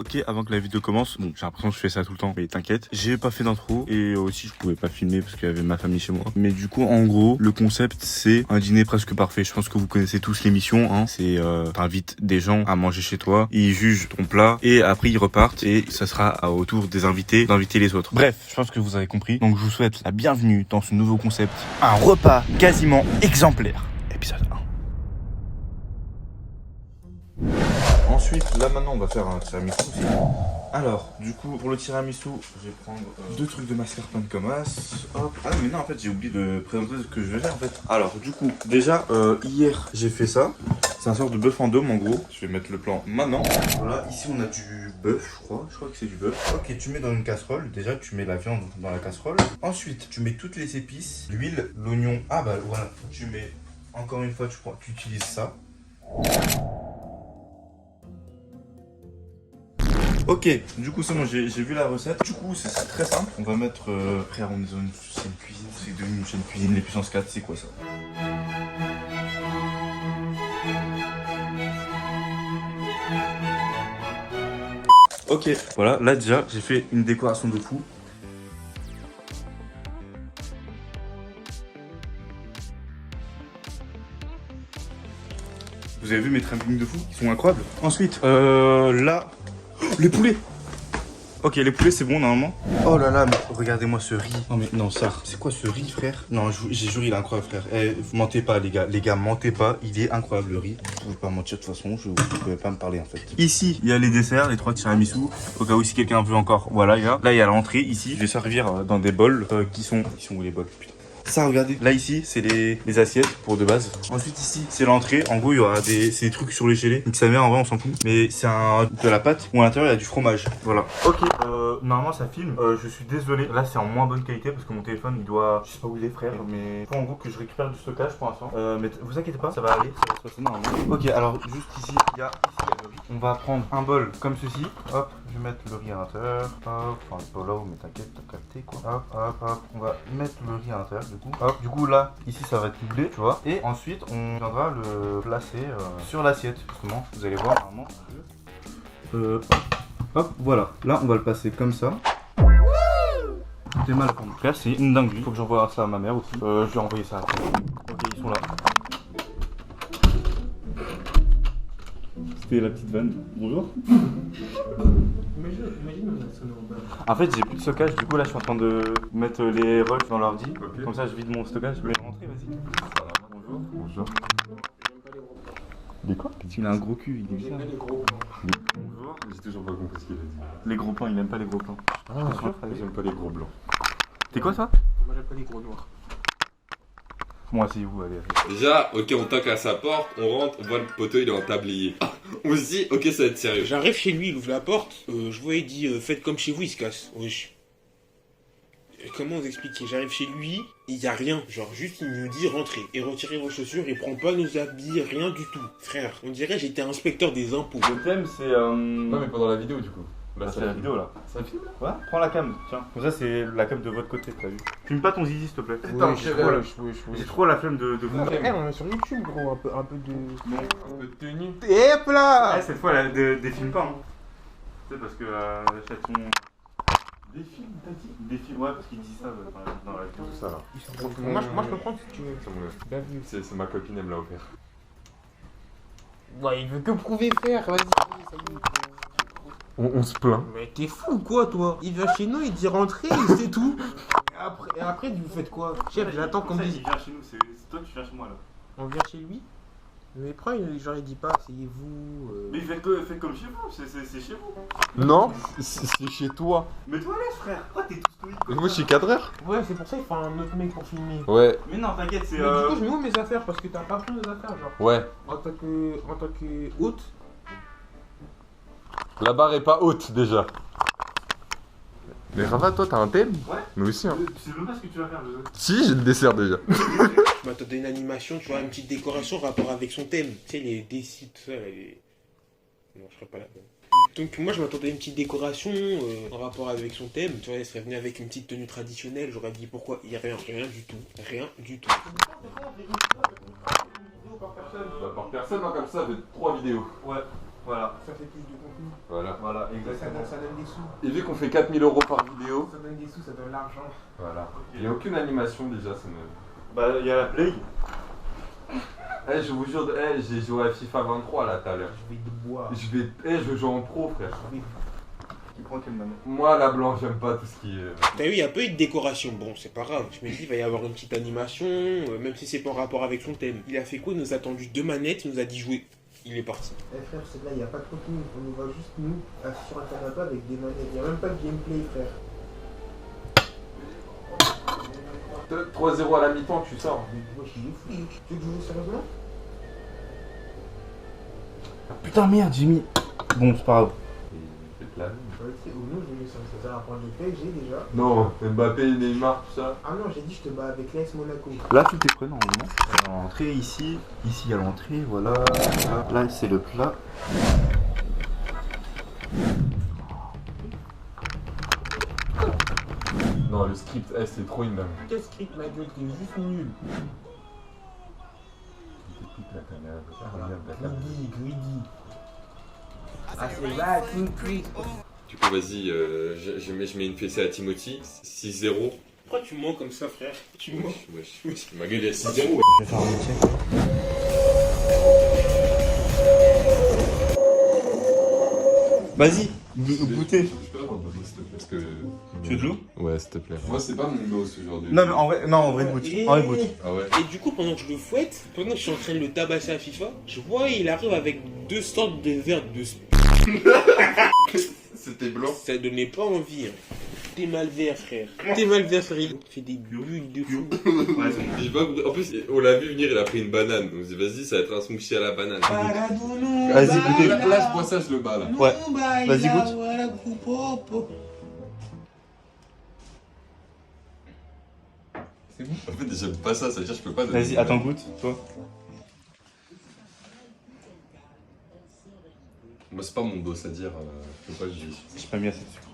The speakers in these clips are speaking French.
Ok, avant que la vidéo commence, bon, j'ai l'impression que je fais ça tout le temps, mais t'inquiète, j'ai pas fait d'intro et aussi je pouvais pas filmer parce qu'il y avait ma famille chez moi. Mais du coup, en gros, le concept c'est un dîner presque parfait. Je pense que vous connaissez tous l'émission, hein. C'est t'invites des gens à manger chez toi, ils jugent ton plat et après ils repartent et ça sera au tour des invités d'inviter les autres. Bref, je pense que vous avez compris. Donc je vous souhaite la bienvenue dans ce nouveau concept, un repas quasiment exemplaire. Épisode 1. Ensuite, là maintenant on va faire un tiramisu aussi. Alors, du coup, pour le tiramisu, je vais prendre deux trucs de mascarpone comme as. Hop. Ah mais non, en fait, j'ai oublié de présenter ce que je vais faire en fait. Alors, du coup, déjà, hier, j'ai fait ça. C'est un sort de bœuf en dôme en gros. Je vais mettre le plan maintenant. Voilà, ici on a du bœuf, je crois. Je crois que c'est du bœuf. Ok, tu mets dans une casserole. Déjà, tu mets la viande dans la casserole. Ensuite, tu mets toutes les épices, l'huile, l'oignon. Ah bah voilà, tu mets, encore une fois, tu utilises ça. Ok, du coup c'est bon, j'ai vu la recette. Du coup c'est très simple. On va mettre... Frère, on est dans une chaîne cuisine. C'est devenu une chaîne cuisine, les puissances 4, c'est quoi ça? Ok, voilà, là déjà j'ai fait une décoration de fou. Vous avez vu mes trampolines de fou? Ils sont incroyables. Ensuite, là... Les poulets! Ok, les poulets c'est bon normalement. Oh là là, mais regardez-moi ce riz. Non mais non, ça, c'est quoi ce riz, frère? Non, j'ai juré, il est incroyable, frère. Eh, vous mentez pas, les gars. Les gars, mentez pas. Il est incroyable le riz. Vous pouvez pas mentir de toute façon. Vous pouvez pas me parler en fait. Ici, il y a les desserts, les 3 tiramisu. Au cas où si quelqu'un veut encore, voilà, les gars. Là, il y a l'entrée. Ici, je vais servir dans des bols qui sont. Ils sont où les bols? Putain. Ça, regardez. Là, ici, c'est les assiettes pour de base. Ensuite, ici, c'est l'entrée. En gros, il y aura des trucs surgelés. Donc, ça met en vrai, on s'en fout. Mais c'est de la pâte où à l'intérieur, il y a du fromage. Voilà. Ok, normalement, ça filme. Je suis désolé. Là, c'est en moins bonne qualité parce que mon téléphone, il doit. Je sais pas où il est, frère. Mais il faut en gros que je récupère du stockage pour l'instant. Mais vous inquiétez pas, ça va aller. Ça va se passer normalement. Ok, alors, juste ici, il y a le riz. On va prendre un bol comme ceci. Hop, je vais mettre le riz à l'intérieur. Hop, enfin, pas là, mais t'inquiète, t'as capté quoi. Hop, hop, hop. On va mettre le riz à l'intérieur. Hop, du coup là, ici ça va être doublé, tu vois. Et ensuite, on viendra le placer sur l'assiette, justement. Vous allez voir normalement. Hop, voilà. Là, on va le passer comme ça. T'es mal pour moi. Là, c'est une dinguerie. Faut que j'envoie ça à ma mère aussi. Je vais envoyer ça après. Ok, ils sont là. C'était la petite vanne. Bonjour. En fait, j'ai plus de stockage, du coup là je suis en train de mettre les rolls dans l'ordi. Okay. Comme ça je vide mon stockage. Je vais rentrer, vas-y. Bonjour. Bonjour. Les quoi? Il a un gros cul, il est bizarre. Bonjour. J'ai toujours pas compris ce qu'il a dit. Les gros plans, il aime pas les gros plans. Ah, j'aime pas les gros blancs. T'es quoi ça? Moi j'aime pas les gros noirs. Moi c'est vous, allez. Déjà, ok, on toque à sa porte, on rentre, on voit le poteau, il est en tablier. On se dit, ok, ça va être sérieux. J'arrive chez lui, il ouvre la porte, je vois, il dit faites comme chez vous, il se casse. Wesh. Comment vous expliquer? J'arrive chez lui, il y a rien. Genre juste il nous dit rentrez et retirez vos chaussures, il prend pas nos habits, rien du tout. Frère, on dirait j'étais inspecteur des impôts. Le thème c'est. Non, mais pendant la vidéo, du coup. Là, c'est la vidéo là. Ça filme là? Ouais, prends la cam, tiens. Comme ça, c'est la cam de votre côté, t'as vu? Filme pas ton zizi, s'il te plaît. Putain, J'ai trop la flemme de vous. Eh, on est sur YouTube, gros, un peu de. Non. Un peu de tenue. Et hop là. Ah, cette fois, elle défile pas. Hein. Tu sais, parce que chaton. Défile, t'as dit? Défile, ouais, parce qu'il dit ça dans la vidéo. Tout ça là. Moi je peux prendre si tu veux. C'est mon Bien vu. C'est ma copine, elle me l'a offert. Ouais, il veut que prouver, frère, vas-y, ça y est. On se plaint. Mais t'es fou quoi toi? Il vient chez nous, il dit rentrer, c'est tout. Et après, vous faites quoi? Chef, j'attends qu'on me dise. Il vient chez nous, c'est toi qui viens chez moi là. On vient chez lui? Mais pourquoi genre il dit pas, asseyez-vous. Mais faites comme chez vous, c'est chez vous. Non, c'est chez toi. Mais toi laisse frère, pourquoi t'es tout stoïque? Moi je suis cadreur. Ouais, c'est pour ça qu'il faut un autre mec pour filmer. Ouais, Mais non, t'inquiète, c'est. Mais du coup, je mets où mes affaires? Parce que t'as pas pris mes affaires, genre. ouais. En tant que hôte. La barre est pas haute déjà. Mais Rafa, toi t'as un thème? Ouais. Nous aussi hein. Tu sais même pas ce que tu vas faire, je sais. Si, j'ai le dessert déjà. Je m'attendais une animation, tu vois, une petite décoration en rapport avec son thème. Tu sais, les décis, tout ça, les. Non, je serais pas là. Donc moi je m'attendais à une petite décoration en rapport avec son thème, tu vois, elle serait venue avec une petite tenue traditionnelle, j'aurais dit pourquoi, il y a rien du tout, rien du tout. Bah, par personne, non, comme ça, avec 3 vidéos. Ouais. Voilà. Ça fait plus de contenu. Voilà. Voilà, exactement. Ça donne des sous. Et vu qu'on fait 4000 € par vidéo. Ça donne des sous, ça donne l'argent. Voilà. Il n'y a aucune animation déjà, ça me. Bah, il y a la play. Eh, je vous jure, j'ai joué à FIFA 23 là tout à l'heure. Je vais te boire. Je joue en pro, frère. Tu prends quelle maman? Moi, la blanche, j'aime pas tout ce qui est. T'as vu, il y a pas eu de décoration. Bon, c'est pas grave. Je me dis, il va y avoir une petite animation, même si c'est pas en rapport avec son thème. Il a fait quoi? Il nous a tendu 2 manettes, il nous a dit jouer. Il est parti. Eh frère, c'est là, il n'y a pas de contenu. On nous voit juste nous, assis sur un canapé avec des manettes. Il n'y a même pas de gameplay, frère. 3-0 à la mi-temps, tu sors. Mais moi, je suis fou. Tu veux que je joue sérieusement? Putain, merde, j'ai mis. Bon, c'est pas grave. C'est plein. Ouais, tu sais, au nous, j'ai mis ça. Ça va apprendre le PSG déjà. Non, Mbappé, Neymar, tout ça. Ah non, j'ai dit, je te bats avec l'AS Monaco. Là, tout est prêt normalement. Il y a l'entrée ici. Ici, il y a l'entrée. Voilà. Là, c'est le plat. Non, le script, c'est trop une dingue. Quel script, ma gueule, t'es juste nul. Greedy. Ah, c'est là, King Creed. Du coup, vas-y, je mets une fessée à Timothy. 6-0. Pourquoi tu mens comme ça, frère? Tu mens. Wesh. Ma gueule, il y a 6-0. Je vais faire un check. Vas-y, goûtez. Je peux avoir de l'eau, s'il te plaît, parce que... Tu veux de l'eau? Ouais, s'il te plaît. Moi, c'est pas mon os aujourd'hui. Non, mais en vrai, goûte. En vrai, goûte. Ah ouais. Et du coup, pendant que je le fouette, pendant que je suis en train de le tabasser à FIFA, je vois il arrive avec 2 sortes de verres de C'était blanc. Ça donnait pas envie. Hein. T'es mal vert, frère. T'es mal vert, frère. Il fait des bulles de fou. J'ai pas compris. En plus, on l'a vu venir, il a pris une banane. Donc, on s'est dit, vas-y, ça va être un smoothie à la banane. Vas-y, goûtez. Là, je bois ça, je le bats là. Ouais. Vas-y, goûte. C'est bon. En fait, j'aime pas ça, ça veut dire que je peux pas. Vas-y, attends, goûte, toi. Moi, c'est pas mon dos, c'est-à-dire, je peux pas juger. J'ai pas mis assez de sucre.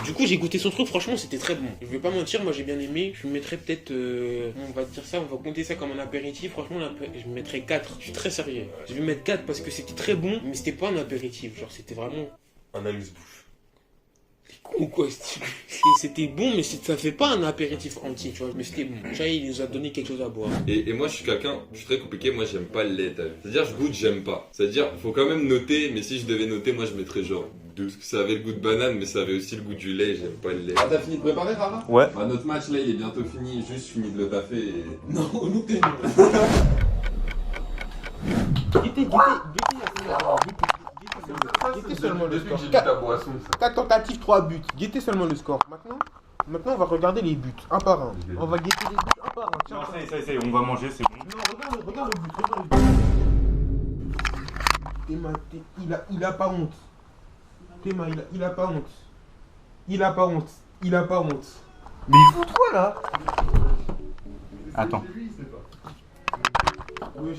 Du coup, j'ai goûté son truc, franchement, c'était très bon. Je vais pas mentir, moi j'ai bien aimé. Je me mettrais peut-être. On va dire ça, on va compter ça comme un apéritif. Franchement, je me mettrais 4. Je suis très sérieux. Je vais mettre 4 parce que c'était très bon, mais c'était pas un apéritif. Genre, c'était vraiment un amuse-bouche. C'est con quoi, c'était bon, mais ça fait pas un apéritif entier, tu vois. Mais c'était bon. Chai, il nous a donné quelque chose à boire. Et moi, je suis très compliqué. Moi, j'aime pas le lait, t'as vu. C'est-à-dire, je goûte, j'aime pas. C'est-à-dire, faut quand même noter, mais si je devais noter, moi, je mettrais genre 2. Parce que ça avait le goût de banane, mais ça avait aussi le goût du lait. J'aime pas le lait. Ah, t'as fini de préparer, Rara? Ouais. Bah, notre match là, il est bientôt fini. Juste fini de le taffer et. Non, nous t'aimons. Guettez seulement le Depuis que score. j'ai bu ta boisson, ça. 4 tentatives, 3 buts. Guettez seulement le score. Maintenant, on va regarder les buts, un par un. On va guetter les buts un par un. Tiens, Non, ça y est, on va manger, c'est bon. non, regarde le but, Théma, il a pas honte. Théma, il a pas honte. Il a pas honte. Mais il fout quoi là? Attends.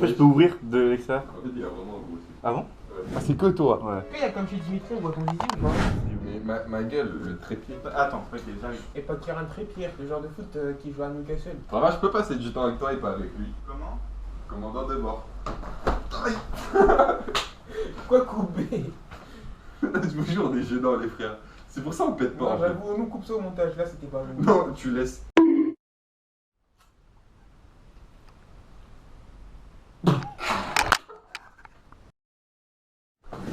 Je peux ouvrir de l'extérieur? En fait, il a vraiment un goût aussi. Ah bon? Ah, c'est que toi. Ouais. Il y a comme chez Dimitri, on voit ton zizi ou pas? Mais ma gueule, le trépied. Attends, ok, j'arrive. Et pas Kieran Trippier, le genre de foot qui joue à Newcastle. Rara, je peux passer du temps avec toi et pas avec lui. Comment? Commandant de bord. Quoi couper? Je vous jure, on est gênants, les frères. C'est pour ça on pète pas. Non, en fait. j'avoue, on nous coupe ça au montage, là c'était pas bon. Non, tu laisses.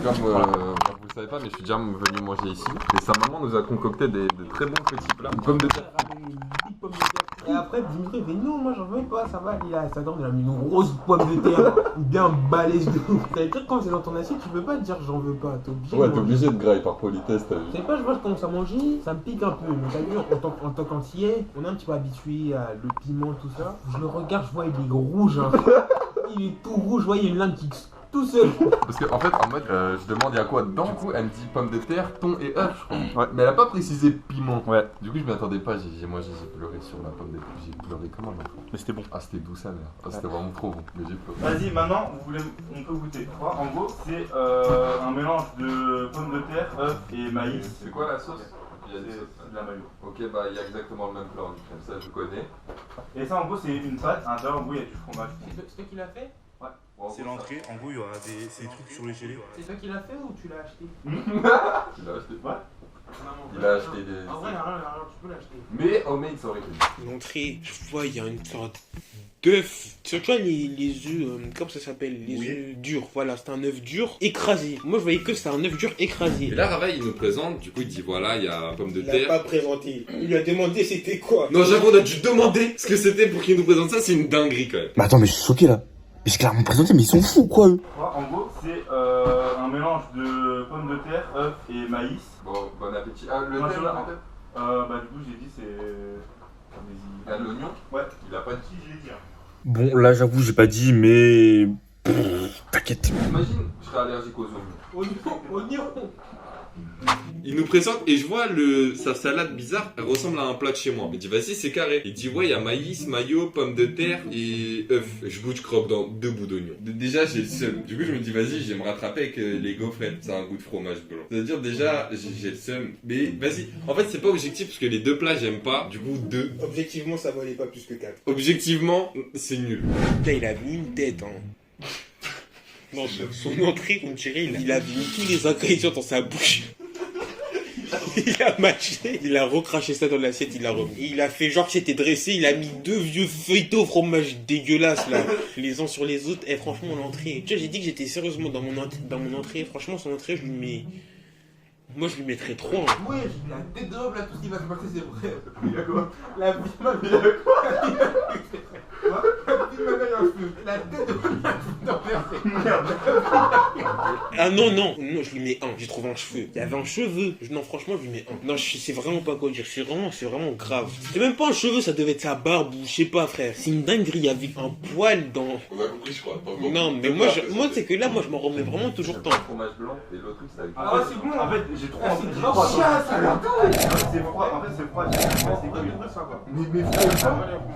Comme vous le savez pas, mais je suis déjà venu manger ici. Et sa maman nous a concocté de très bons petits plats. Une pomme de terre. Et après, Dimitri fait non, moi j'en veux pas, ça va, il a sa dent, il a mis une grosse pomme de terre, bien balèze de ouf. Ça veut dire quand c'est dans ton assiette, tu peux pas te dire j'en veux pas, t'es obligé. Ouais, t'es obligé de grailler par politesse, t'as vu. Je sais pas, je vois, je commence à manger, ça me pique un peu, mais t'as vu, en tant qu'antillais, on est un petit peu habitué à le piment, tout ça. Je le regarde, je vois, il est rouge, hein. Il est tout rouge, je vois, il y a une lame qui tout seul. Parce qu'en fait, en mode, je demande il y a quoi dedans. Du coup, elle me dit pomme de terre, thon et œuf, je crois. Ouais. Mais elle a pas précisé piment. Ouais. Du coup, je m'y attendais pas. J'ai pleuré sur la pomme de terre. J'ai pleuré comme un enfant. Mais c'était bon. Ah, c'était doux, ça, mère. Ah, c'était vraiment trop bon. Mais j'ai pleuré. Vas-y, maintenant, on peut goûter. En gros, c'est un mélange de pommes de terre, œufs et maïs. C'est quoi la sauce? C'est de la mayo. Ok, bah, il y a exactement le même plat en Ukraine. Ça, je connais. Et ça, en gros, c'est une pâte. À l'intérieur, en gros, il y a du fromage. C'est toi qui l'as fait? Ouais. C'est l'entrée. En gros, il y aura des trucs sur les gelées. C'est toi qui l'as fait ou tu l'as acheté? Il a acheté pas. Il a acheté des. En vrai, rien, tu peux l'acheter. Mais homemade, ça aurait été. L'entrée, je vois, il y a une sorte d'œuf. Tu vois les œufs, comment ça s'appelle? Les œufs durs. Voilà, c'est un œuf dur écrasé. Moi, je voyais que c'était un œuf dur écrasé. Et là, Ravaille, il nous présente. Du coup, il dit voilà, il y a pomme de Il l'a terre. pas présenté. Il lui a demandé c'était quoi. Non, j'avoue, on a dû demander ce que c'était pour qu'il nous présente ça. C'est une dinguerie quand même. Mais attends, mais je suis choqué là. Mais c'est clairement présenté, mais ils sont fous quoi eux. En gros, c'est un mélange de pommes de terre, œufs et maïs. Bon appétit. Ah, le thème là, peut-être. Bah du coup, j'ai dit c'est. Il a l'oignon. Ouais. Il a pas dit. Je l'ai dit. Bon, là j'avoue, j'ai pas dit, mais. T'inquiète. Imagine, je serais allergique aux oignons. Oignon. Il nous présente et je vois sa salade bizarre, elle ressemble à un plat de chez moi. Il dit vas-y c'est carré. Il dit ouais il y a maïs, mayo, pommes de terre et œufs. Je goûte, je croque dans 2 bouts d'oignon. Déjà j'ai le seum. Du coup je me dis vas-y je vais me rattraper avec les gaufrettes. Ça a un goût de fromage blanc. C'est-à-dire déjà j'ai le seum. Mais vas-y. En fait c'est pas objectif parce que les 2 plats j'aime pas. Du coup 2. Objectivement, ça valait pas plus que 4. Objectivement c'est nul. Putain, il a mis une tête, hein. Non, son entrée, on dirait, il a mis tous les ingrédients dans sa bouche. Il a mâché, il a recraché ça dans l'assiette, il l'a remis. Il a fait genre que c'était dressé, il a mis 2 vieux feuilletés au fromage dégueulasses là, les uns sur les autres. Et franchement, l'entrée. Tu vois, j'ai dit que j'étais sérieusement dans mon entrée. Franchement, son entrée, je lui mets. Moi, je lui mettrais 3. Hein. Ouais, la tête de robe là, tout ce qui va se passer, c'est vrai. Il y a quoi? La vie de ma mère, il y a quoi? La vie de ma mère, il y a un feu. La tête de ma mère, c'est merde. Ah non, je lui mets 1. J'ai trouvé un cheveu. Il y avait un cheveu. Non, franchement, je lui mets 1. Non, je sais vraiment pas quoi dire. C'est vraiment grave. C'est même pas un cheveu, ça devait être sa barbe ou je sais pas, frère. C'est une dinguerie avec un poil dans. On a compris je crois. Non, mais moi, c'est que là, moi, je m'en remets vraiment toujours tant. Fromage blanc et l'autre truc c'est avec. Ah, c'est bon. En fait, j'ai trop envie de dire. C'est froid, en fait, c'est froid.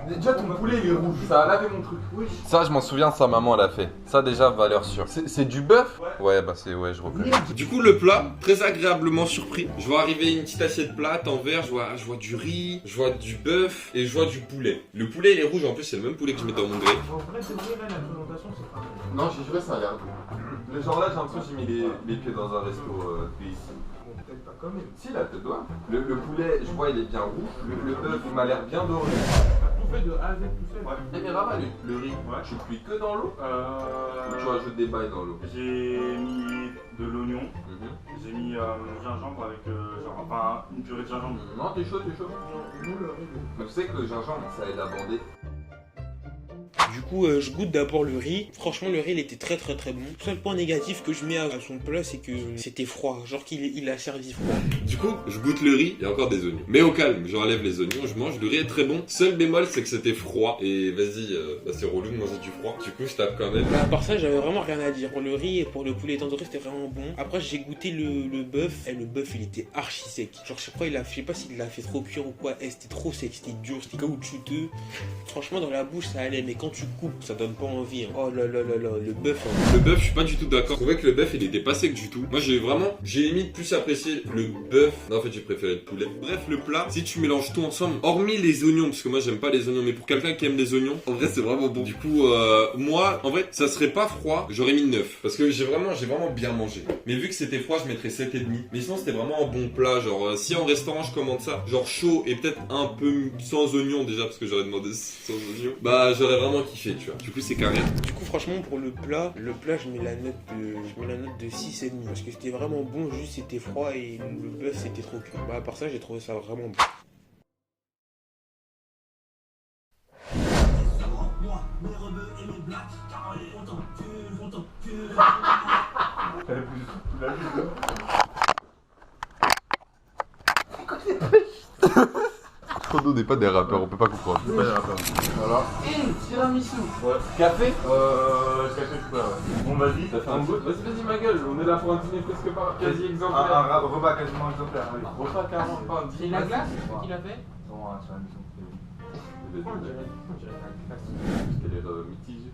Mais déjà, ton poulet, il est rouge. Ça a lavé mon truc. Oui. Ça, je m'en souviens, sa maman l'a fait. Ça, déjà, valeur sûre. C'est du bœuf? Ouais, bah c'est, ouais, je reconnais. Du coup, le plat, très agréablement surpris. Je vois arriver une petite assiette plate en verre, je vois du riz, je vois du bœuf et je vois du poulet. Le poulet, il est rouge, en plus, c'est le même poulet que je mets dans mon gré. En vrai, c'est vrai, là, la présentation, c'est pas. Non, j'ai joué, ça a l'air bon. Le genre là, j'ai l'impression que j'ai mis les pieds dans un resto ici. Bon, peut-être pas quand même. Si, là, te dois. Le poulet, je vois, il est bien rouge. Le bœuf, il m'a l'air bien doré. T'as tout fait de A à Z tout seul. Eh mais Rabat, le riz, tu le cuis que dans l'eau ou tu rajoutes des bails dans l'eau? J'ai mis de l'oignon, j'ai mis gingembre avec enfin une purée de gingembre. Non, t'es chaud. Mais tu sais que le gingembre, ça aide à bander. Du coup, je goûte d'abord le riz. Franchement, le riz, il était très bon. Le seul point négatif que je mets à son plat, c'est que c'était froid. Genre qu'il a servi froid. Du coup, je goûte le riz, il y a encore des oignons. Mais au calme, j'enlève les oignons, je mange. Le riz est très bon. Seul bémol, c'est que c'était froid. Et vas-y, c'est relou de manger du froid. Du coup, je tape quand même. À part ça, j'avais vraiment rien à dire. Pour le riz et pour le poulet tandoori, c'était vraiment bon. Après, j'ai goûté le bœuf. Et le bœuf, il était archi sec. Genre, je sais pas s'il l'a fait trop cuire ou quoi. C'était trop sec, c'était dur, c'était caoutchouteux. Franchement, dans la bouche, ça allait. Mais quand tu coupes, ça donne pas envie. Hein. Oh là, le bœuf. Hein. Le bœuf, je suis pas du tout d'accord. Je trouvais que le bœuf, il était pas sec du tout. Moi, j'ai limite plus apprécié le bœuf. Non, en fait, j'ai préféré le poulet. Bref, le plat, si tu mélanges tout ensemble, hormis les oignons, parce que moi, j'aime pas les oignons, mais pour quelqu'un qui aime les oignons, en vrai, c'est vraiment bon. Du coup, moi, en vrai, ça serait pas froid, j'aurais mis 9. Parce que j'ai vraiment bien mangé. Mais vu que c'était froid, je mettrais 7,5. Mais sinon, c'était vraiment un bon plat. Genre, si en restaurant, je commande ça, genre chaud et peut-être un peu sans oignons déjà, parce que j'aurais demandé sans oignons, bah, j'aurais vraiment kiffé, tu vois. Du coup, c'est carré. Du coup, franchement, pour le plat, je mets la note de 6,5. Parce que c'était vraiment bon, juste c'était froid et le bœuf c'était trop cuit. Bah, à part ça, j'ai trouvé ça vraiment bon. Nous, on n'est pas des rappeurs, on peut pas comprendre. C'est pas des rappeurs. Voilà. Tiramisu. Ouais. Café? Café chocolat, ouais. Bon, vas-y. T'as fait un goût? Vas-y ma gueule, on est là pour un dîner presque pas quasi exemplaire. Un repas quasiment exemplaire, oui. Repas carrément pas un C'est dîner. la glace qui l'a fait? Non, sur la mission. Pourquoi on dirait la glace? Parce qu'elle est mitigée.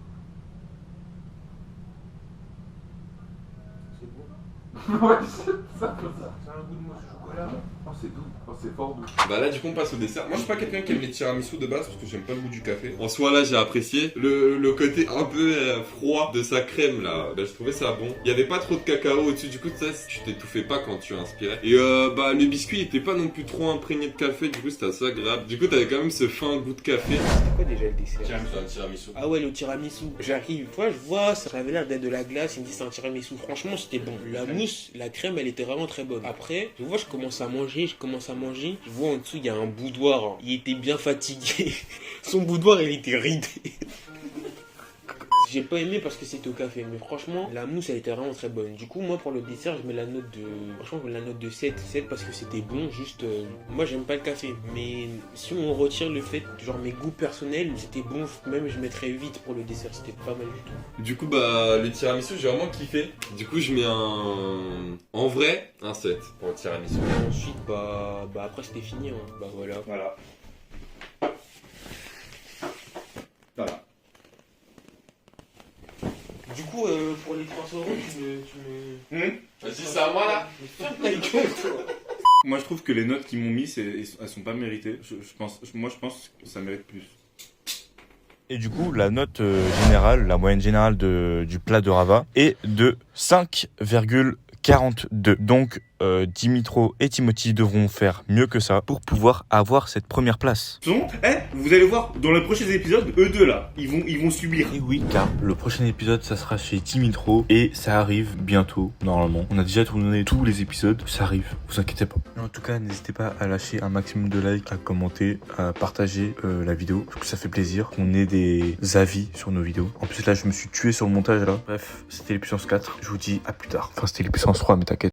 C'est beau. Ouais, c'est ça. C'est un goût de mousse au chocolat. chocolat. Oh, c'est doux. Oh, c'est fort doux. Bah là du coup on passe au dessert. Moi je suis pas quelqu'un qui aime les tiramisu de base parce que j'aime pas le goût du café. En soi là j'ai apprécié le côté un peu froid de sa crème là. Bah je trouvais ça bon. Il y avait pas trop de cacao au-dessus du coup ça tu t'étouffais pas quand tu inspirais. Et bah le biscuit était pas non plus trop imprégné de café du coup c'était assez agréable. Du coup t'avais quand même ce fin goût de café. C'était quoi déjà le dessert? Un tiramisu. Ah ouais, le tiramisu. J'arrive, toi je vois, ça avait l'air d'être de la glace, il me dit c'est un tiramisu. Franchement, c'était bon. La mousse, la crème, elle était vraiment très bonne. Après, je vois, je commence à manger. Je vois en dessous, il y a un boudoir. Hein. Il était bien fatigué. Son boudoir, il était ridé. J'ai pas aimé parce que c'était au café, mais franchement, la mousse elle était vraiment très bonne. Du coup, moi pour le dessert, je mets la note de. Franchement, je mets la note de 7. 7 parce que c'était bon, juste. Moi j'aime pas le café, mais si on retire le fait, genre mes goûts personnels, c'était bon, même je mettrais 8 pour le dessert, c'était pas mal du tout. Du coup bah le tiramisu j'ai vraiment kiffé. Du coup je mets en vrai un 7 pour le tiramisu. Et ensuite, bah après c'était fini, hein. Bah voilà. Voilà. Voilà. Du coup, pour les 300 euros, tu me... Vas-y c'est à moi là. Ferme ta gueule, toi. Moi, je trouve que les notes qu'ils m'ont mis, elles sont pas méritées. Moi, je pense que ça mérite plus. Et du coup, la note générale, la moyenne générale du plat de Rava est de 5,42. Donc, Dimitro et Timothy devront faire mieux que ça pour pouvoir avoir cette première place. Vous allez voir, dans les prochains épisodes, eux deux là, ils vont subir. Et oui, car le prochain épisode, ça sera chez Dimitro et ça arrive bientôt, normalement. On a déjà tourné tous les épisodes, ça arrive, vous inquiétez pas. En tout cas, n'hésitez pas à lâcher un maximum de likes, à commenter, à partager la vidéo, parce que ça fait plaisir qu'on ait des avis sur nos vidéos. En plus là, je me suis tué sur le montage là. Bref, c'était les puissances 4, je vous dis à plus tard. Enfin, c'était les puissances 3, mais t'inquiète.